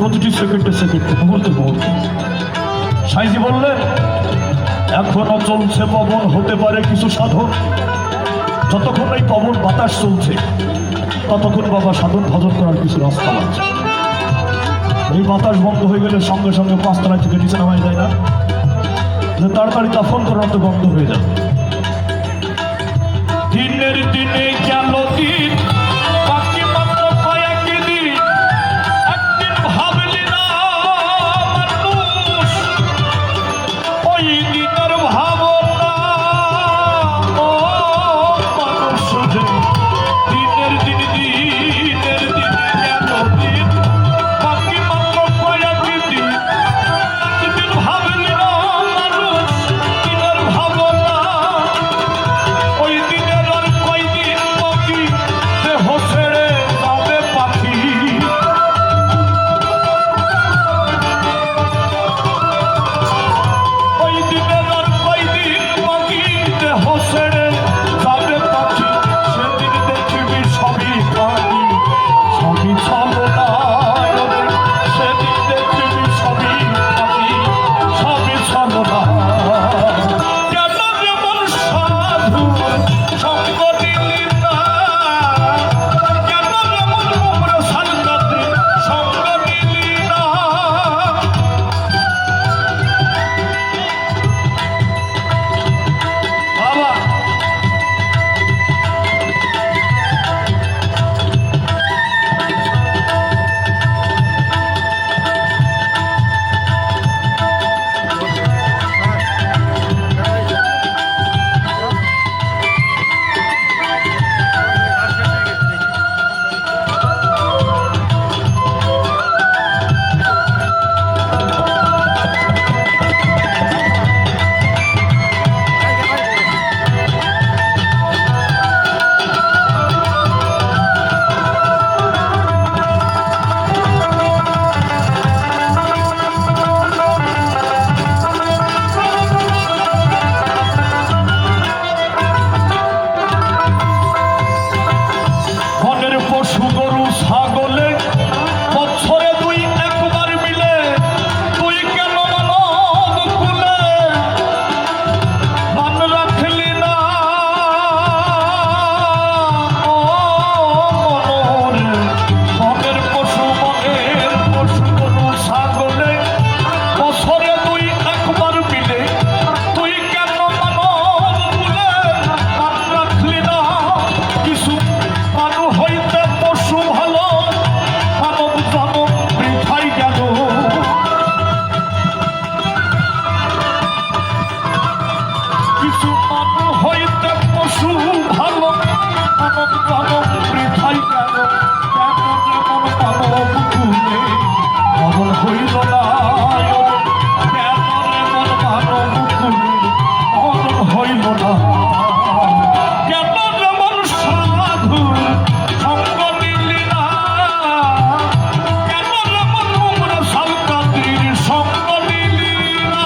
প্রতিটি সেকেন্ডে সেকেন্ডে, মুহূর্তে মুহূর্তে। সাইজি বললেন এখনো চলছে পবন, হতে পারে কিছু সাধন। যতক্ষণ এই পবন বাতাস চলছে ততক্ষণ বাবা সাধন ভজন করার কিছু রাস্তা আছে। এই বাতাস বন্ধ হয়ে গেলে সঙ্গে সঙ্গে পাঁচতলা থেকে নিচে নামাই যায় না, যে তাড়াতাড়ি দাফন করার তো বন্ধ হয়ে যাবে। দিনের দিনে গেল দিন, বাকি মাত্র কয়েক দিন। একদিন ভাবলি না মানুষ, ওই দিনের ভাবনা ও মানুষ রে। দিনের দিন দিনের দিনে গেল দিন, বাকি মাত্র কয়েক দিন। একদিন ভাবলি না মানুষ, দিনের ভাবনা ওই দিনের আর কয়দিন বাকি, দেহ ছেড়ে যাবে পাখি। ওই দিনের আর কয়দিন বাকি, দেহ ছেড়ে যাবে পাখি। সেদিন দেখবি সবই পাখি, সবই ছলনা। সেদিন দেখবি সবই পাখি, সবই ছলনা। কেন যেমন সাধু সঙ্গ দিলি না, কেন যেমন উম্র সালকাতে সঙ্গ দিলি না। বাবা বনের পশু গরু ছাগলে বছরে দুই একবার মিলে, তুই কেন মানব কুলে মান রাখলি না ও মনোরে। বনের পশু গরু ছাগলে বছরে দুই একবার মিলে, তুই কেন মানব কুলে মান রাখলি না। কিছু মানু হইতে পশু ভালো, মানব জনম বৃথাই গেল। কিছু মানু হইতে পশু ভালো, মানব জনম বৃথাই গেল। কেন যেমন মানব কুলে মরণ হইল না, কেন যেমন মানব কুলে মরণ হইল না। কেন যেমন সাধু সঙ্গ দিলি না, কেন যেমন উম্র সালকাতির সঙ্গ দিলি না।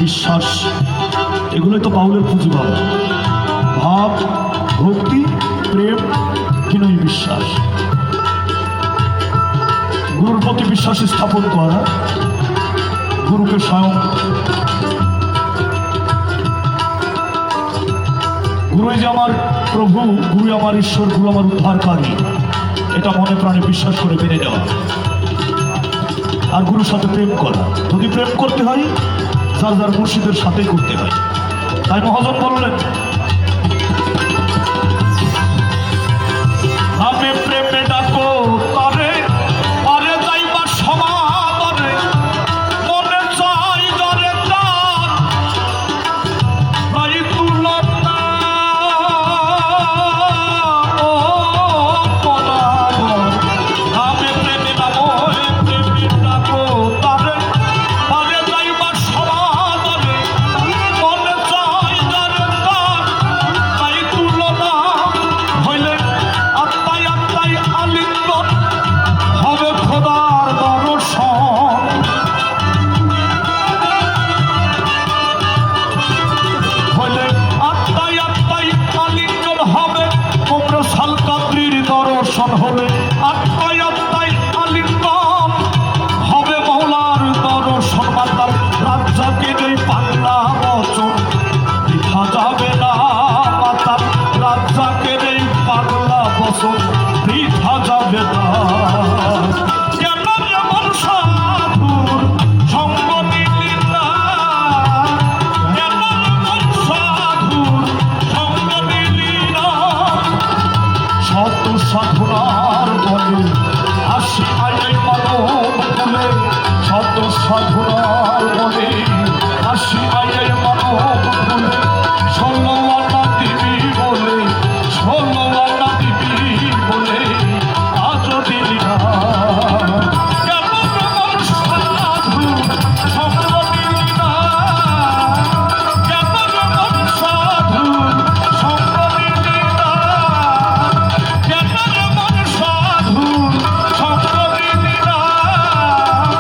বিশ্বাস, এগুলোই তো বাউলের পুঁজি বাবা। ভাব, ভক্তি, প্রেম, বিনয়, বিশ্বাস। গুরুর প্রতি বিশ্বাস স্থাপন করা, গুরুকে স্বয়ং গুরুই যে আমার প্রভু, গুরু আমার ঈশ্বর, গুরু আমার উদ্ধারকারী, এটা মনে প্রাণে বিশ্বাস করে মেনে নেওয়া। আর গুরুর সাথে প্রেম করা, যদি প্রেম করতে হয় যার যার মুর্শিদের সাথেই করতে হয়। তাই মহাজন বললেন, আমি প্রেমে ডাকো তারে, পারে যাইবার সমাদরে, মনে চাই যারে তার তাই তুলনা। আমি প্রেমে ডাকো, প্রেমে ডাকো তারে, পারে যাইবার সমাদরে, মনে চাই যারে তার তাই তুলনা। হইলে আত্মায় আত্মায় আলিঙ্গন হবে খোদার দর্শন। হইলে আত্মায় আত্মায় আলিঙ্গন হবে কোমর সালকাদ্রির দর্শন। হলে আত্মায় আত্মায় আলিঙ্গন হবে মৌলার দর্শন। মাতার রাজ্জাকে নেই পাগলা বচন দেখা যাবে না, মাতার রাজ্জাকে নেই পাগলা বচন বৃথা যাবে না। কেন যেমন সাধুর সঙ্গ নিলি না, কেন যেমন সাধুর সঙ্গ নিলি না, শত সাধুরার বলে আসি আই মানব কুলে, শত সাধুরার বলে আসি আই